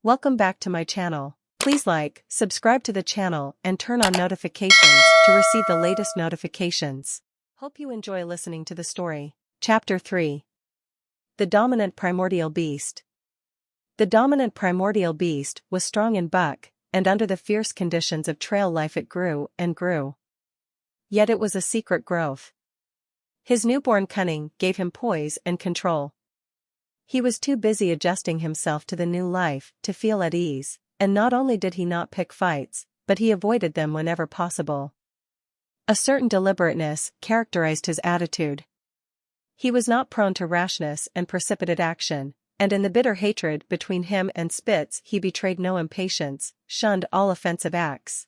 Welcome back to my channel. Please like, subscribe to the channel and turn on notifications to receive the latest notifications. Hope you enjoy listening to the story. Chapter 3. The Dominant Primordial Beast. The dominant primordial beast was strong in buck, and under the fierce conditions of trail life it grew and grew. Yet it was a secret growth. His newborn cunning gave him poise and control. He was too busy adjusting himself to the new life to feel at ease, and not only did he not pick fights, but he avoided them whenever possible. A certain deliberateness characterized his attitude. He was not prone to rashness and precipitate action, and in the bitter hatred between him and Spitz he betrayed no impatience, shunned all offensive acts.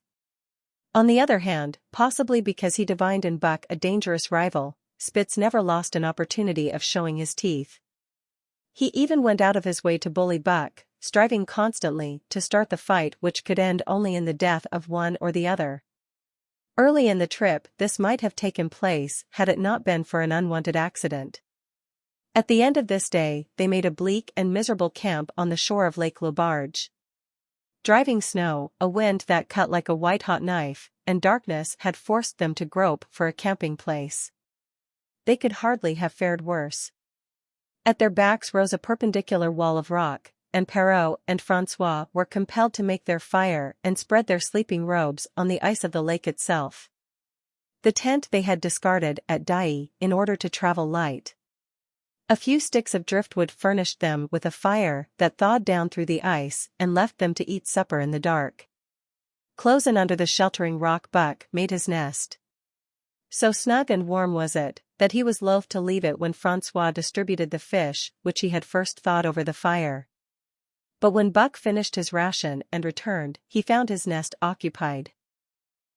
On the other hand, possibly because he divined in Buck a dangerous rival, Spitz never lost an opportunity of showing his teeth. He even went out of his way to bully Buck, striving constantly to start the fight which could end only in the death of one or the other. Early in the trip this might have taken place had it not been for an unwanted accident. At the end of this day they made a bleak and miserable camp on the shore of Lake Labarge. Driving snow, a wind that cut like a white-hot knife, and darkness had forced them to grope for a camping place. They could hardly have fared worse. At their backs rose a perpendicular wall of rock, and Perrault and François were compelled to make their fire and spread their sleeping robes on the ice of the lake itself. The tent they had discarded at Dai in order to travel light. A few sticks of driftwood furnished them with a fire that thawed down through the ice and left them to eat supper in the dark. Close in under the sheltering rock Buck made his nest. So snug and warm was it, that he was loath to leave it when François distributed the fish which he had first thawed over the fire. But when Buck finished his ration and returned, he found his nest occupied.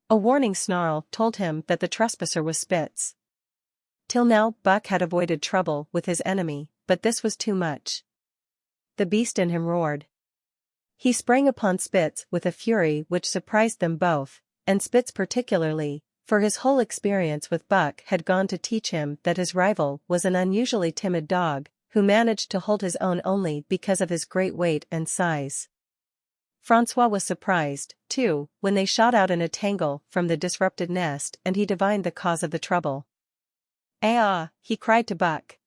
A warning snarl told him that the trespasser was Spitz. Till now Buck had avoided trouble with his enemy, but this was too much. The beast in him roared. He sprang upon Spitz with a fury which surprised them both, and Spitz particularly, for his whole experience with Buck had gone to teach him that his rival was an unusually timid dog, who managed to hold his own only because of his great weight and size. François was surprised, too, when they shot out in a tangle from the disrupted nest and he divined the cause of the trouble. "Ah!" he cried to Buck.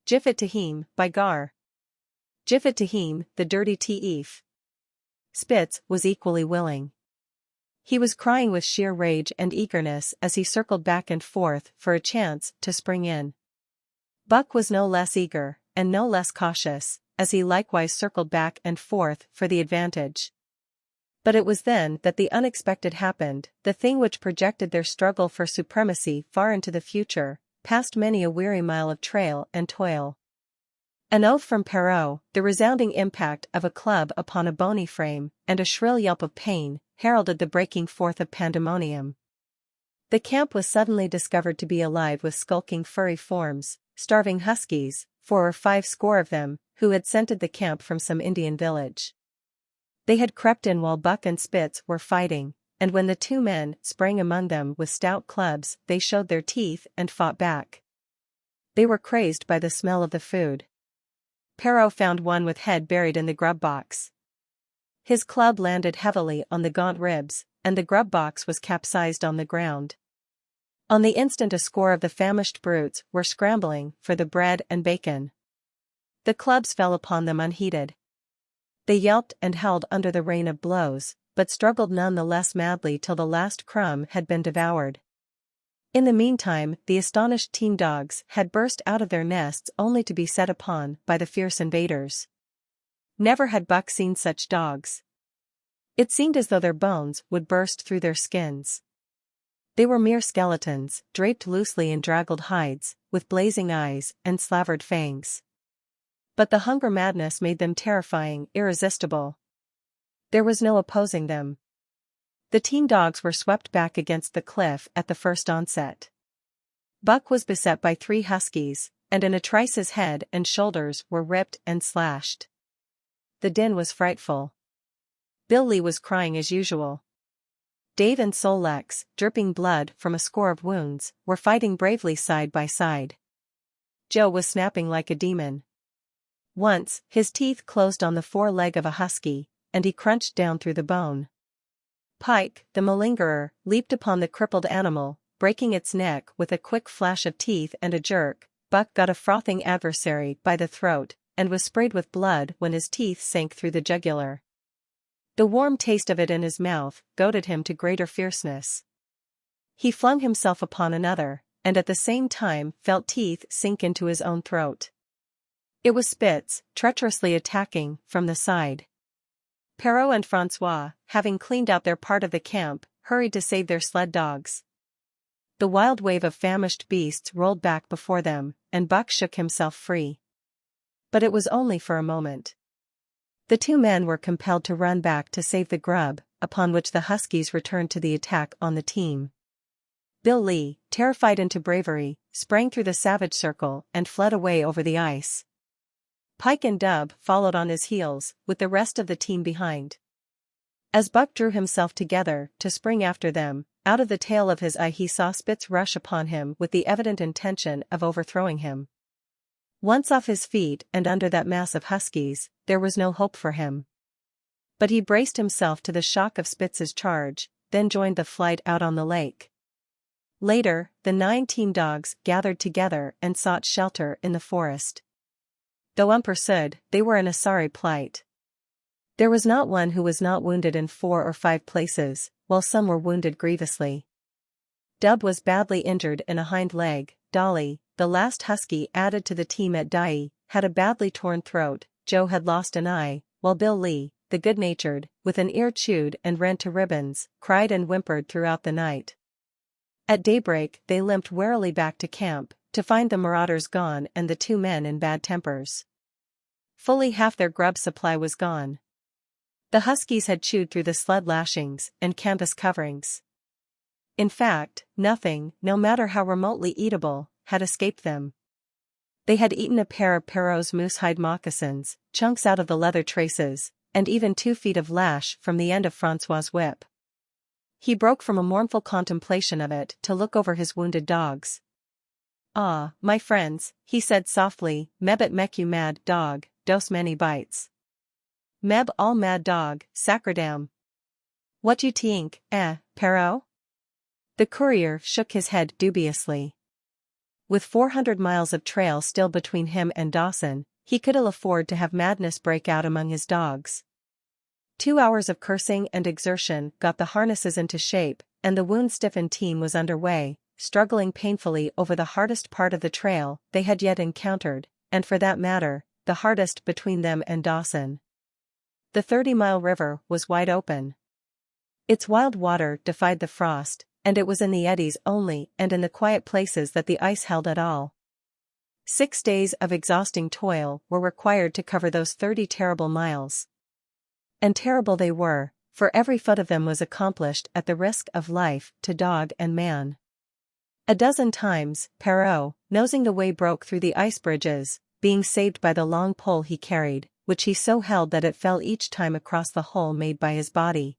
"Gif it to him, by gar! Gif it to him, the dirty thief!" Spitz was equally willing. He was crying with sheer rage and eagerness as he circled back and forth for a chance to spring in. Buck was no less eager, and no less cautious, as he likewise circled back and forth for the advantage. But it was then that the unexpected happened, the thing which projected their struggle for supremacy far into the future, past many a weary mile of trail and toil. An oath from Perrault, the resounding impact of a club upon a bony frame, and a shrill yelp of pain, heralded the breaking forth of pandemonium. The camp was suddenly discovered to be alive with skulking furry forms, starving huskies, 4 or 5 score of them, who had scented the camp from some Indian village. They had crept in while Buck and Spitz were fighting, and when the 2 men sprang among them with stout clubs they showed their teeth and fought back. They were crazed by the smell of the food. Perrault found one with head buried in the grub box. His club landed heavily on the gaunt ribs, and the grub box was capsized on the ground. On the instant a score of the famished brutes were scrambling for the bread and bacon. The clubs fell upon them unheeded. They yelped and howled under the rain of blows, but struggled none the less madly till the last crumb had been devoured. In the meantime the astonished teen dogs had burst out of their nests only to be set upon by the fierce invaders. Never had Buck seen such dogs. It seemed as though their bones would burst through their skins. They were mere skeletons, draped loosely in draggled hides, with blazing eyes and slavered fangs. But the hunger madness made them terrifying, irresistible. There was no opposing them. The teen dogs were swept back against the cliff at the first onset. Buck was beset by 3 huskies, and in a trice his head and shoulders were ripped and slashed. The din was frightful. Billy was crying as usual. Dave and Sol-Lex, dripping blood from a score of wounds, were fighting bravely side by side. Joe was snapping like a demon. Once, his teeth closed on the foreleg of a husky, and he crunched down through the bone. Pike, the malingerer, leaped upon the crippled animal, breaking its neck with a quick flash of teeth and a jerk. Buck got a frothing adversary by the throat, and was sprayed with blood when his teeth sank through the jugular. The warm taste of it in his mouth goaded him to greater fierceness. He flung himself upon another, and at the same time felt teeth sink into his own throat. It was Spitz, treacherously attacking from the side. Perrault and Francois, having cleaned out their part of the camp, hurried to save their sled dogs. The wild wave of famished beasts rolled back before them, and Buck shook himself free. But it was only for a moment. The two men were compelled to run back to save the grub, upon which the huskies returned to the attack on the team. Bill Lee, terrified into bravery, sprang through the savage circle and fled away over the ice. Pike and Dub followed on his heels, with the rest of the team behind. As Buck drew himself together to spring after them, out of the tail of his eye he saw Spitz rush upon him with the evident intention of overthrowing him. Once off his feet and under that mass of huskies, there was no hope for him. But he braced himself to the shock of Spitz's charge, then joined the flight out on the lake. Later, the 9 team dogs gathered together and sought shelter in the forest. Though unpursued, they were in a sorry plight. There was not one who was not wounded in 4 or 5 places, while some were wounded grievously. Dub was badly injured in a hind leg. Dolly, the last husky added to the team at Dyea, had a badly torn throat. Joe had lost an eye, while Bill Lee, the good-natured, with an ear chewed and rent to ribbons, cried and whimpered throughout the night. At daybreak they limped warily back to camp, to find the marauders gone and the 2 men in bad tempers. Fully half their grub supply was gone. The huskies had chewed through the sled lashings and canvas coverings. In fact, nothing, no matter how remotely eatable, had escaped them. They had eaten a pair of Perrault's moosehide moccasins, chunks out of the leather traces, and even 2 feet of lash from the end of Francois's whip. He broke from a mournful contemplation of it to look over his wounded dogs. "Ah, my friends," he said softly, "mebet mek you mad dog, dos many bites. Meb all mad dog, sacredam. What you tink, Perrault?" The courier shook his head dubiously. With 400 miles of trail still between him and Dawson, he could ill afford to have madness break out among his dogs. 2 hours of cursing and exertion got the harnesses into shape, and the wound-stiffened team was under way, struggling painfully over the hardest part of the trail they had yet encountered, and for that matter, the hardest between them and Dawson. The 30-mile river was wide open. Its wild water defied the frost, and it was in the eddies only and in the quiet places that the ice held at all. 6 days of exhausting toil were required to cover those 30 terrible miles. And terrible they were, for every foot of them was accomplished at the risk of life to dog and man. A dozen times, Perrault, nosing the way, broke through the ice bridges, being saved by the long pole he carried, which he so held that it fell each time across the hole made by his body.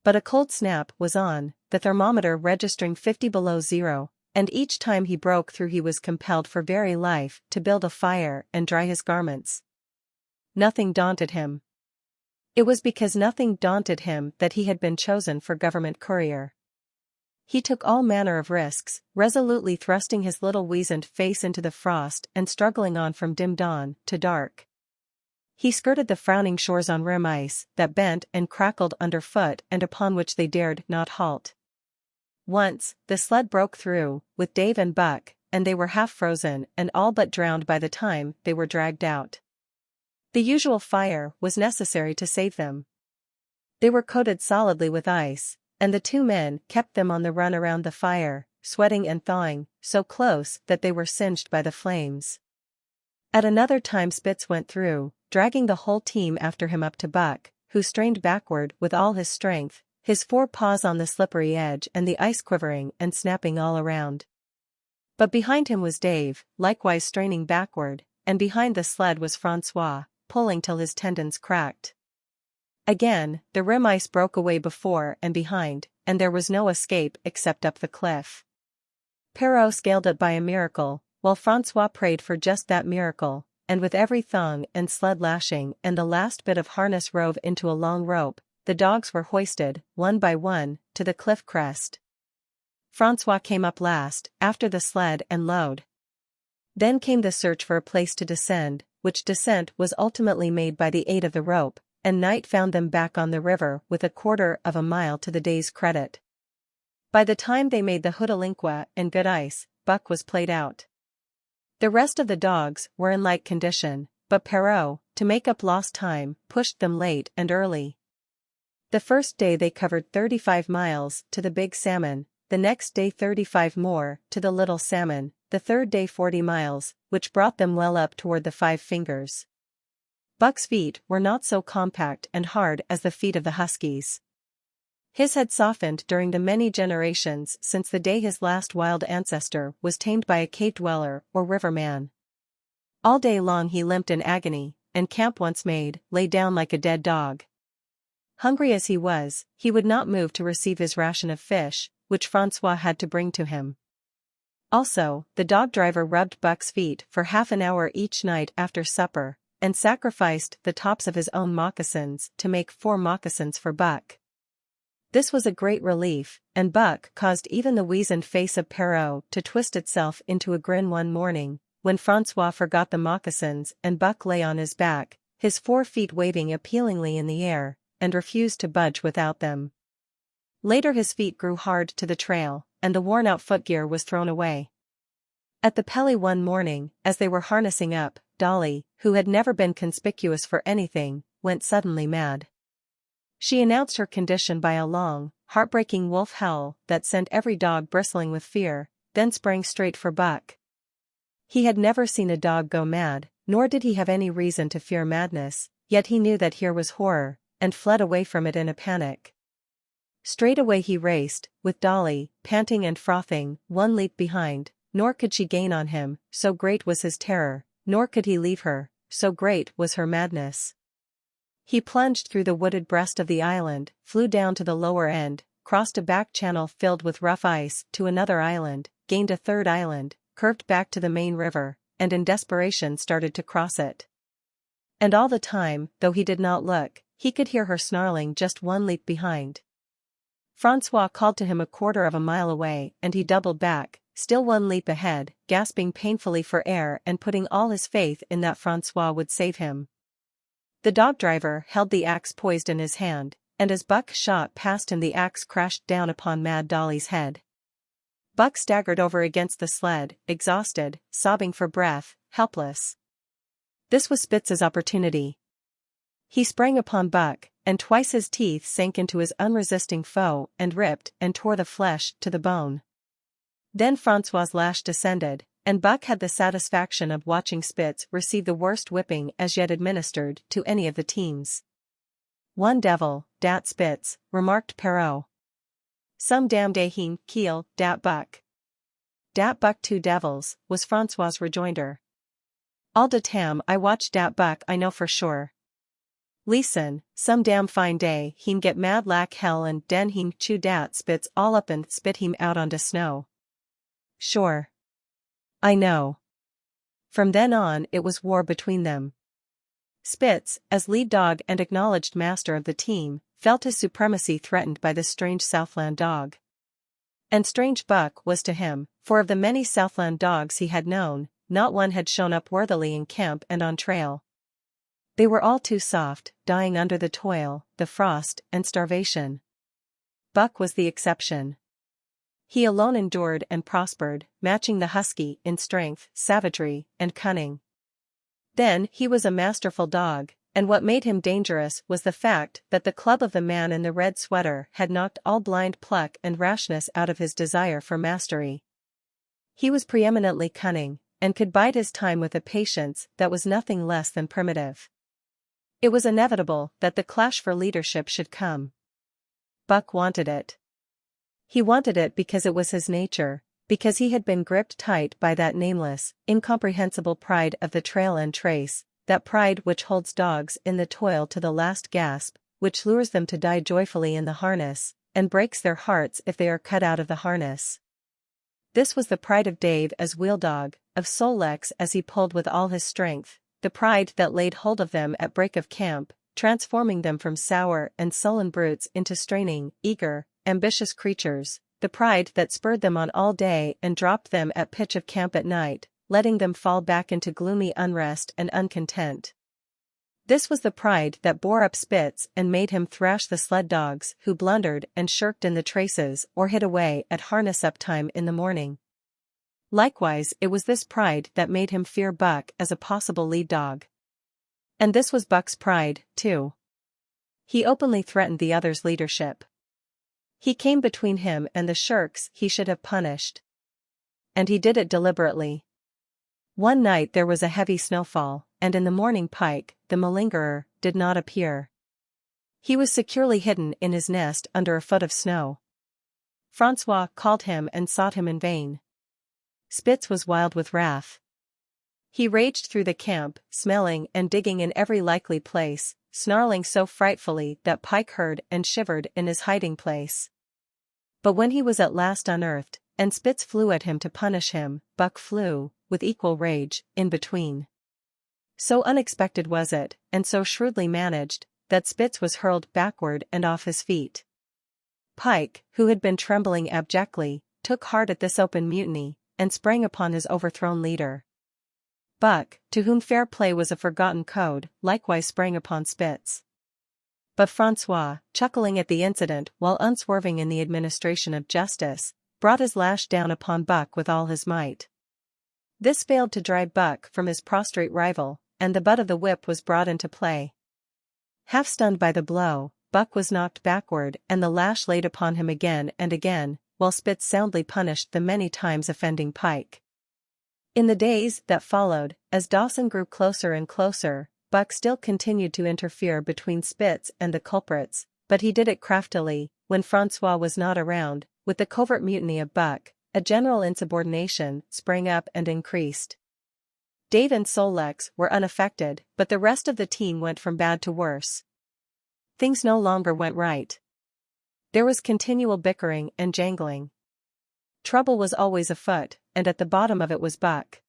But a cold snap was on, the thermometer registering 50 below zero, and each time he broke through he was compelled for very life to build a fire and dry his garments. Nothing daunted him. It was because nothing daunted him that he had been chosen for government courier. He took all manner of risks, resolutely thrusting his little weazened face into the frost and struggling on from dim dawn to dark. He skirted the frowning shores on rim ice that bent and crackled underfoot and upon which they dared not halt. Once, the sled broke through, with Dave and Buck, and they were half frozen and all but drowned by the time they were dragged out. The usual fire was necessary to save them. They were coated solidly with ice, and the 2 men kept them on the run around the fire, sweating and thawing, so close that they were singed by the flames. At another time Spitz went through, dragging the whole team after him up to Buck, who strained backward with all his strength, his 4 paws on the slippery edge and the ice quivering and snapping all around. But behind him was Dave, likewise straining backward, and behind the sled was Francois, pulling till his tendons cracked. Again, the rim ice broke away before and behind, and there was no escape except up the cliff. Perrault scaled it by a miracle, while Francois prayed for just that miracle, and with every thong and sled lashing and the last bit of harness rove into a long rope, the dogs were hoisted, one by one, to the cliff crest. Francois came up last, after the sled and load. Then came the search for a place to descend, which descent was ultimately made by the aid of the rope, and night found them back on the river with a quarter of a mile to the day's credit. By the time they made the Hootalinqua and good ice, Buck was played out. The rest of the dogs were in like condition, but Perrault, to make up lost time, pushed them late and early. The first day they covered 35 miles to the Big Salmon, the next day 35 more to the Little Salmon, the third day 40 miles, which brought them well up toward the Five Fingers. Buck's feet were not so compact and hard as the feet of the huskies. His had softened during the many generations since the day his last wild ancestor was tamed by a cave dweller or river man. All day long he limped in agony, and camp once made, lay down like a dead dog. Hungry as he was, he would not move to receive his ration of fish, which Francois had to bring to him. Also, the dog driver rubbed Buck's feet for half an hour each night after supper, and sacrificed the tops of his own moccasins to make 4 moccasins for Buck. This was a great relief, and Buck caused even the weazened face of Perrault to twist itself into a grin one morning, when Francois forgot the moccasins and Buck lay on his back, his 4 feet waving appealingly in the air, and refused to budge without them. Later his feet grew hard to the trail, and the worn-out footgear was thrown away. At the Pelly one morning, as they were harnessing up, Dolly, who had never been conspicuous for anything, went suddenly mad. She announced her condition by a long, heartbreaking wolf howl that sent every dog bristling with fear, then sprang straight for Buck. He had never seen a dog go mad, nor did he have any reason to fear madness, yet he knew that here was horror, and fled away from it in a panic. Straight away he raced, with Dolly, panting and frothing, one leap behind, nor could she gain on him, so great was his terror, nor could he leave her, so great was her madness. He plunged through the wooded breast of the island, flew down to the lower end, crossed a back channel filled with rough ice to another island, gained a third island, curved back to the main river, and in desperation started to cross it. And all the time, though he did not look, he could hear her snarling just one leap behind. Francois called to him a quarter of a mile away, and he doubled back, still one leap ahead, gasping painfully for air and putting all his faith in that Francois would save him. The dog driver held the axe poised in his hand, and as Buck shot past him the axe crashed down upon Mad Dolly's head. Buck staggered over against the sled, exhausted, sobbing for breath, helpless. This was Spitz's opportunity. He sprang upon Buck, and twice his teeth sank into his unresisting foe and ripped and tore the flesh to the bone. Then Francois's lash descended, and Buck had the satisfaction of watching Spitz receive the worst whipping as yet administered to any of the teams. "One devil, dat Spitz," remarked Perrault. "Some damn day heem kill dat Buck." "Dat Buck 2 devils," was Francois's rejoinder. "All de tam I watch dat Buck I know for sure. Listen, some damn fine day heem get mad lak hell and den heem chew dat Spitz all up and spit heem out on de snow." "Sure. I know." From then on it was war between them. Spitz, as lead dog and acknowledged master of the team, felt his supremacy threatened by the strange Southland dog. And strange Buck was to him, for of the many Southland dogs he had known, not one had shown up worthily in camp and on trail. They were all too soft, dying under the toil, the frost, and starvation. Buck was the exception. He alone endured and prospered, matching the husky in strength, savagery, and cunning. Then he was a masterful dog, and what made him dangerous was the fact that the club of the man in the red sweater had knocked all blind pluck and rashness out of his desire for mastery. He was preeminently cunning, and could bide his time with a patience that was nothing less than primitive. It was inevitable that the clash for leadership should come. Buck wanted it. He wanted it because it was his nature, because he had been gripped tight by that nameless, incomprehensible pride of the trail and trace, that pride which holds dogs in the toil to the last gasp, which lures them to die joyfully in the harness, and breaks their hearts if they are cut out of the harness. This was the pride of Dave as wheel dog, of Sol-leks as he pulled with all his strength, the pride that laid hold of them at break of camp, transforming them from sour and sullen brutes into straining, eager, ambitious creatures, the pride that spurred them on all day and dropped them at pitch of camp at night, letting them fall back into gloomy unrest and uncontent. This was the pride that bore up Spitz and made him thrash the sled dogs who blundered and shirked in the traces or hid away at harness-up time in the morning. Likewise, it was this pride that made him fear Buck as a possible lead dog. And this was Buck's pride, too. He openly threatened the other's leadership. He came between him and the shirks he should have punished. And he did it deliberately. One night there was a heavy snowfall, and in the morning Pike, the malingerer, did not appear. He was securely hidden in his nest under a foot of snow. Francois called him and sought him in vain. Spitz was wild with wrath. He raged through the camp, smelling and digging in every likely place, snarling so frightfully that Pike heard and shivered in his hiding place. But when he was at last unearthed, and Spitz flew at him to punish him, Buck flew, with equal rage, in between. So unexpected was it, and so shrewdly managed, that Spitz was hurled backward and off his feet. Pike, who had been trembling abjectly, took heart at this open mutiny, and sprang upon his overthrown leader. Buck, to whom fair play was a forgotten code, likewise sprang upon Spitz. But Francois, chuckling at the incident while unswerving in the administration of justice, brought his lash down upon Buck with all his might. This failed to drive Buck from his prostrate rival, and the butt of the whip was brought into play. Half stunned by the blow, Buck was knocked backward and the lash laid upon him again and again, while Spitz soundly punished the many times offending Pike. In the days that followed, as Dawson grew closer and closer, Buck still continued to interfere between Spitz and the culprits, but he did it craftily. When Francois was not around, with the covert mutiny of Buck, a general insubordination sprang up and increased. Dave and Sol-Leks were unaffected, but the rest of the team went from bad to worse. Things no longer went right. There was continual bickering and jangling. Trouble was always afoot, and at the bottom of it was Buck.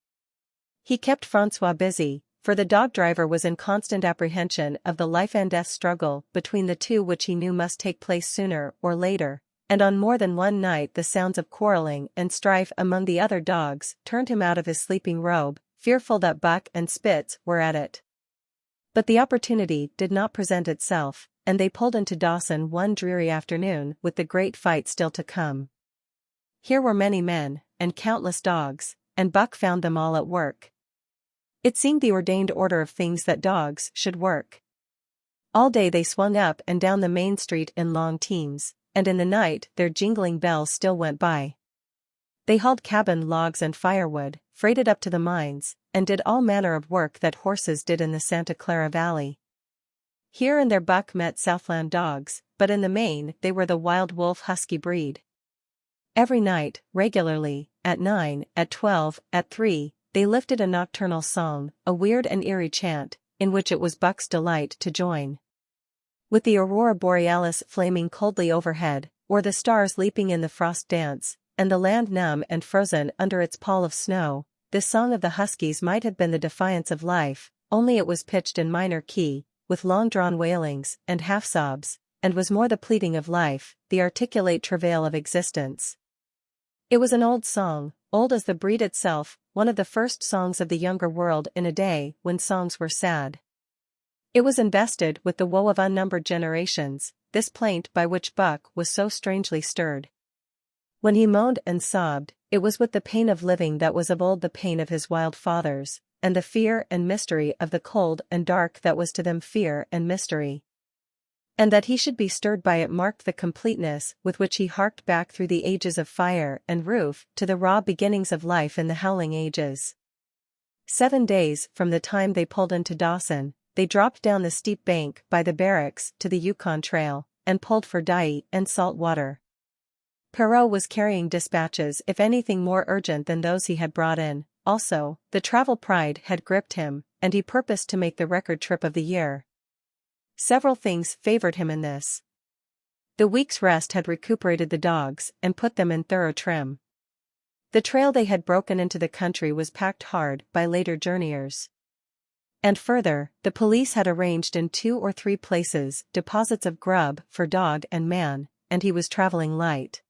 He kept Francois busy, for the dog driver was in constant apprehension of the life-and-death struggle between the two which he knew must take place sooner or later, and on more than one night the sounds of quarreling and strife among the other dogs turned him out of his sleeping robe, fearful that Buck and Spitz were at it. But the opportunity did not present itself, and they pulled into Dawson one dreary afternoon with the great fight still to come. Here were many men, and countless dogs, and Buck found them all at work. It seemed the ordained order of things that dogs should work. All day they swung up and down the main street in long teams, and in the night their jingling bells still went by. They hauled cabin logs and firewood, freighted up to the mines, and did all manner of work that horses did in the Santa Clara Valley. Here and there Buck met Southland dogs, but in the main they were the wild wolf husky breed. Every night, regularly, at 9, at 12, at 3, they lifted a nocturnal song, a weird and eerie chant, in which it was Buck's delight to join. With the aurora borealis flaming coldly overhead, or the stars leaping in the frost dance, and the land numb and frozen under its pall of snow, this song of the huskies might have been the defiance of life, only it was pitched in minor key, with long-drawn wailings and half-sobs, and was more the pleading of life, the articulate travail of existence. It was an old song, old as the breed itself, one of the first songs of the younger world in a day when songs were sad. It was invested with the woe of unnumbered generations, this plaint by which Buck was so strangely stirred. When he moaned and sobbed, it was with the pain of living that was of old the pain of his wild fathers, and the fear and mystery of the cold and dark that was to them fear and mystery. And that he should be stirred by it marked the completeness with which he harked back through the ages of fire and roof to the raw beginnings of life in the howling ages. 7 days from the time they pulled into Dawson, they dropped down the steep bank by the barracks to the Yukon Trail, and pulled for Dyea and salt water. Perrault was carrying dispatches if anything more urgent than those he had brought in. Also, the travel pride had gripped him, and he purposed to make the record trip of the year. Several things favored him in this. The week's rest had recuperated the dogs and put them in thorough trim. The trail they had broken into the country was packed hard by later journeyers. And further, the police had arranged in 2 or 3 places deposits of grub for dog and man, and he was traveling light.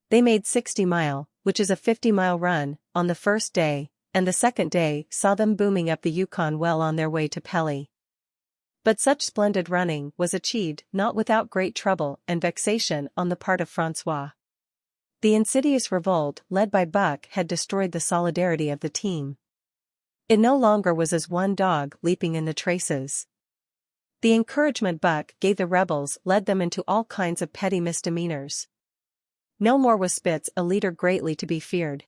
They made 60 Mile, which is a 50-mile run, on the first day, and the second day saw them booming up the Yukon well on their way to Pelly. But such splendid running was achieved not without great trouble and vexation on the part of Francois. The insidious revolt led by Buck had destroyed the solidarity of the team. It no longer was as one dog leaping in the traces. The encouragement Buck gave the rebels led them into all kinds of petty misdemeanors. No more was Spitz a leader greatly to be feared.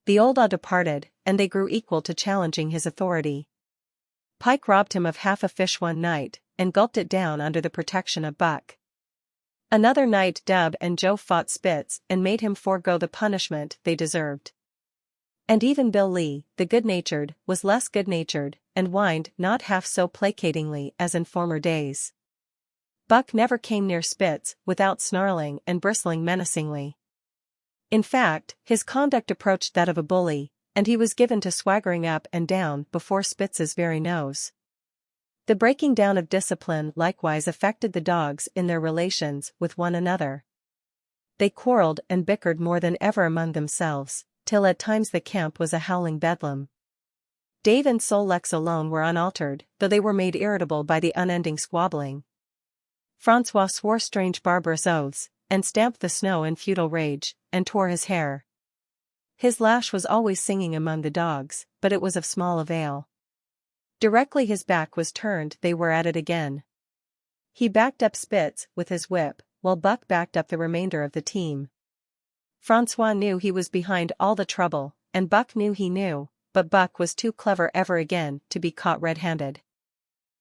The old awe departed, and they grew equal to challenging his authority. Pike robbed him of half a fish one night, and gulped it down under the protection of Buck. Another night Dub and Joe fought Spitz and made him forego the punishment they deserved. And even Bill Lee, the good-natured, was less good-natured, and whined not half so placatingly as in former days. Buck never came near Spitz without snarling and bristling menacingly. In fact, his conduct approached that of a bully, and he was given to swaggering up and down before Spitz's very nose. The breaking down of discipline likewise affected the dogs in their relations with one another. They quarreled and bickered more than ever among themselves, till at times the camp was a howling bedlam. Dave and Sol Leks alone were unaltered, though they were made irritable by the unending squabbling. Francois swore strange barbarous oaths, and stamped the snow in futile rage, and tore his hair. His lash was always singing among the dogs, but it was of small avail. Directly his back was turned they were at it again. He backed up Spitz with his whip, while Buck backed up the remainder of the team. Francois knew he was behind all the trouble, and Buck knew he knew, but Buck was too clever ever again to be caught red-handed.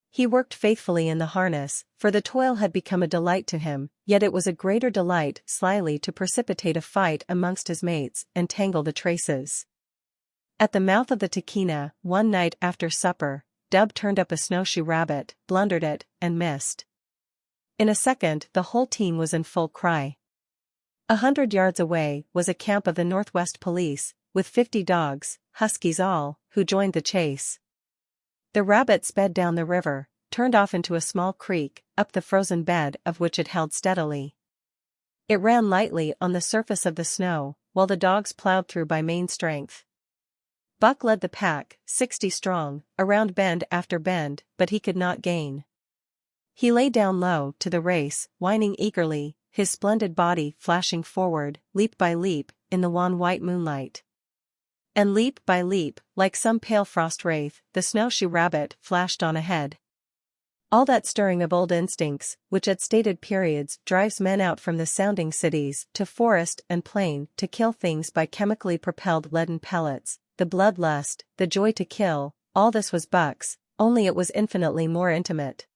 He worked faithfully in the harness, for the toil had become a delight to him, yet it was a greater delight slyly to precipitate a fight amongst his mates and tangle the traces. At the mouth of the Tahkeena, one night after supper, Dub turned up a snowshoe rabbit, blundered it, and missed. In a second the whole team was in full cry. 100 yards away was a camp of the Northwest Police, with 50 dogs, huskies all, who joined the chase. The rabbit sped down the river, turned off into a small creek, up the frozen bed of which it held steadily. It ran lightly on the surface of the snow, while the dogs plowed through by main strength. Buck led the pack, 60 strong, around bend after bend, but he could not gain. He lay down low to the race, whining eagerly, his splendid body flashing forward, leap by leap, in the wan white moonlight. And leap by leap, like some pale frost wraith, the snowshoe rabbit flashed on ahead. All that stirring of old instincts, which at stated periods drives men out from the sounding cities to forest and plain to kill things by chemically propelled leaden pellets, the bloodlust, the joy to kill, all this was Buck's, only it was infinitely more intimate.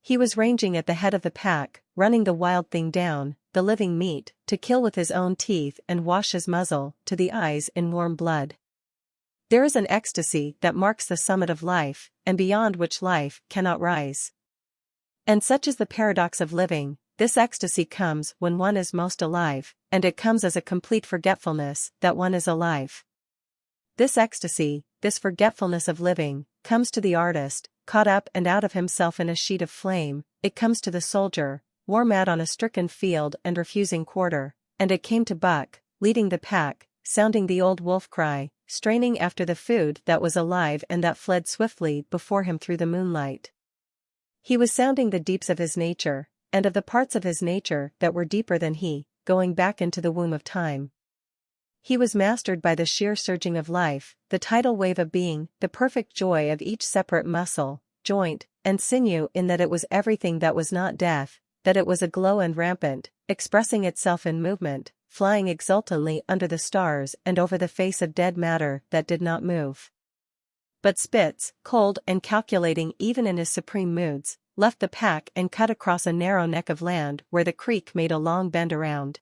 He was ranging at the head of the pack, running the wild thing down, the living meat, to kill with his own teeth and wash his muzzle to the eyes in warm blood. There is an ecstasy that marks the summit of life, and beyond which life cannot rise. And such is the paradox of living, this ecstasy comes when one is most alive, and it comes as a complete forgetfulness that one is alive. This ecstasy, this forgetfulness of living, comes to the artist, caught up and out of himself in a sheet of flame, it comes to the soldier, war mad on a stricken field and refusing quarter, and it came to Buck, leading the pack, sounding the old wolf cry, straining after the food that was alive and that fled swiftly before him through the moonlight. He was sounding the deeps of his nature, and of the parts of his nature that were deeper than he, going back into the womb of time. He was mastered by the sheer surging of life, the tidal wave of being, the perfect joy of each separate muscle, joint, and sinew in that it was everything that was not death, that it was aglow and rampant, expressing itself in movement, flying exultantly under the stars and over the face of dead matter that did not move. But Spitz, cold and calculating even in his supreme moods, left the pack and cut across a narrow neck of land where the creek made a long bend around.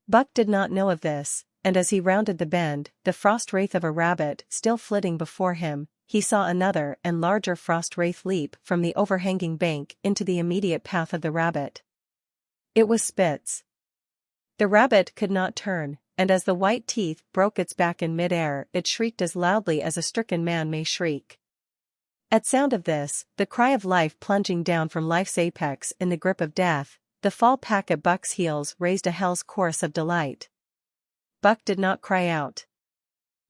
Buck did not know of this, and as he rounded the bend, the frost wraith of a rabbit still flitting before him, he saw another and larger frost wraith leap from the overhanging bank into the immediate path of the rabbit. It was Spitz. The rabbit could not turn, and as the white teeth broke its back in mid-air, it shrieked as loudly as a stricken man may shriek. At sound of this, the cry of life plunging down from life's apex in the grip of death, the fall pack at Buck's heels raised a hell's chorus of delight. Buck did not cry out.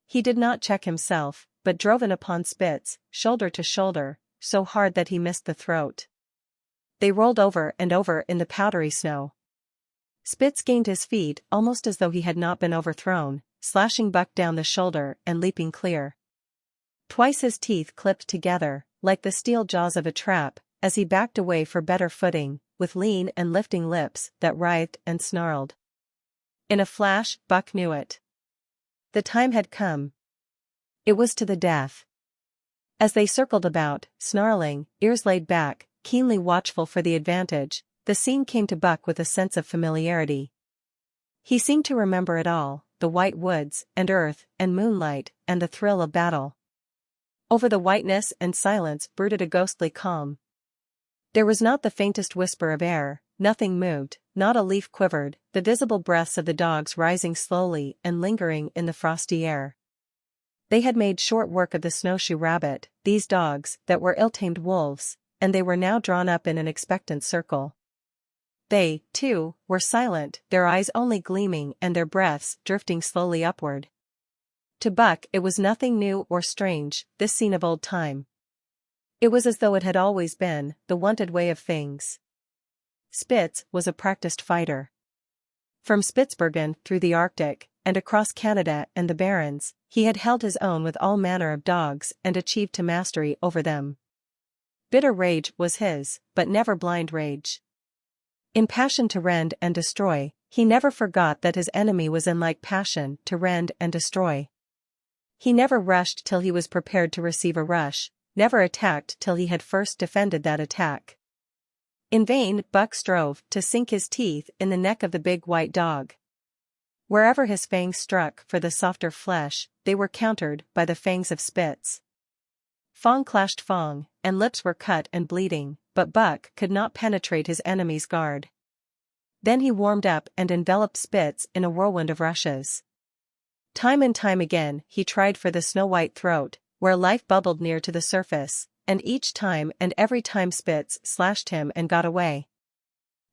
He did not check himself, but drove in upon Spitz, shoulder to shoulder, so hard that he missed the throat. They rolled over and over in the powdery snow. Spitz gained his feet almost as though he had not been overthrown, slashing Buck down the shoulder and leaping clear. Twice his teeth clipped together, like the steel jaws of a trap, as he backed away for better footing, with lean and lifting lips that writhed and snarled. In a flash, Buck knew it. The time had come. It was to the death. As they circled about, snarling, ears laid back, keenly watchful for the advantage, the scene came to Buck with a sense of familiarity. He seemed to remember it all, the white woods, and earth, and moonlight, and the thrill of battle. Over the whiteness and silence brooded a ghostly calm. There was not the faintest whisper of air, nothing moved, not a leaf quivered, the visible breaths of the dogs rising slowly and lingering in the frosty air. They had made short work of the snowshoe rabbit, these dogs that were ill-tamed wolves, and they were now drawn up in an expectant circle. They, too, were silent, their eyes only gleaming and their breaths drifting slowly upward. To Buck it was nothing new or strange, this scene of old time. It was as though it had always been, the wonted way of things. Spitz was a practiced fighter. From Spitzbergen through the Arctic, and across Canada and the Barrens, he had held his own with all manner of dogs and achieved to mastery over them. Bitter rage was his, but never blind rage. Impassioned to rend and destroy, he never forgot that his enemy was in like passion to rend and destroy. He never rushed till he was prepared to receive a rush, never attacked till he had first defended that attack. In vain Buck strove to sink his teeth in the neck of the big white dog. Wherever his fangs struck for the softer flesh, they were countered by the fangs of Spitz. Fang clashed fang, and lips were cut and bleeding, but Buck could not penetrate his enemy's guard. Then he warmed up and enveloped Spitz in a whirlwind of rushes. Time and time again he tried for the snow-white throat, where life bubbled near to the surface, and each time and every time Spitz slashed him and got away.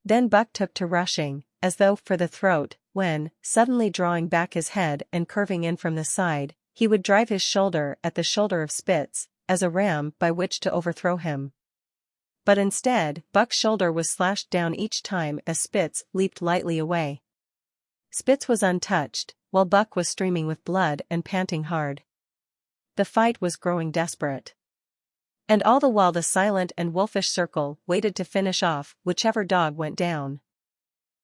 Then Buck took to rushing, as though for the throat, when, suddenly drawing back his head and curving in from the side, he would drive his shoulder at the shoulder of Spitz, as a ram by which to overthrow him. But instead, Buck's shoulder was slashed down each time as Spitz leaped lightly away. Spitz was untouched, while Buck was streaming with blood and panting hard. The fight was growing desperate. And all the while the silent and wolfish circle waited to finish off whichever dog went down.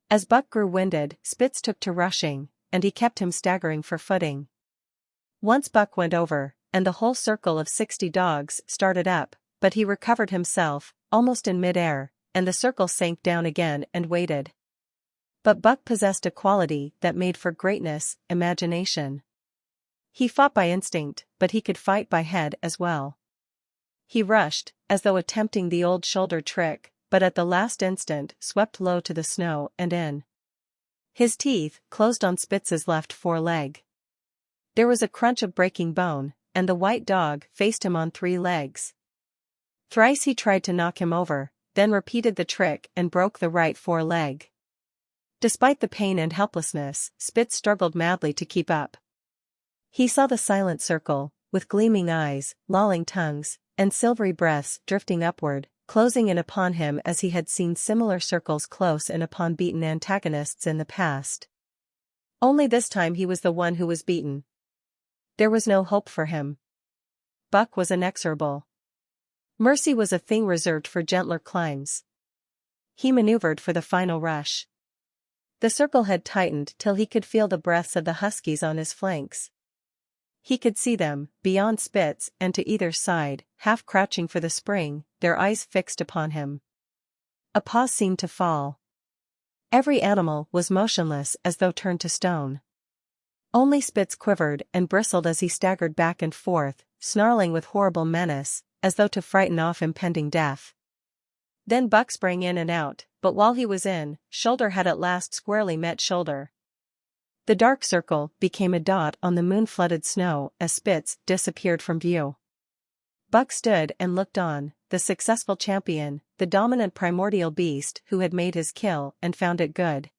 As Buck grew winded, Spitz took to rushing, and he kept him staggering for footing. Once Buck went over, and the whole circle of 60 dogs started up, but he recovered himself, almost in mid-air, and the circle sank down again and waited. But Buck possessed a quality that made for greatness, imagination. He fought by instinct, but he could fight by head as well. He rushed, as though attempting the old shoulder trick, but at the last instant swept low to the snow and in. His teeth closed on Spitz's left foreleg. There was a crunch of breaking bone, and the white dog faced him on 3 legs. Thrice he tried to knock him over, then repeated the trick and broke the right foreleg. Despite the pain and helplessness, Spitz struggled madly to keep up. He saw the silent circle, with gleaming eyes, lolling tongues, and silvery breaths drifting upward, closing in upon him as he had seen similar circles close in upon beaten antagonists in the past. Only this time he was the one who was beaten. There was no hope for him. Buck was inexorable. Mercy was a thing reserved for gentler climes. He maneuvered for the final rush. The circle had tightened till he could feel the breaths of the huskies on his flanks. He could see them, beyond Spitz and to either side, half crouching for the spring, their eyes fixed upon him. A pause seemed to fall. Every animal was motionless as though turned to stone. Only Spitz quivered and bristled as he staggered back and forth, snarling with horrible menace, as though to frighten off impending death. Then Buck sprang in and out, but while he was in, shoulder had at last squarely met shoulder. The dark circle became a dot on the moon-flooded snow as Spitz disappeared from view. Buck stood and looked on, the successful champion, the dominant primordial beast who had made his kill and found it good.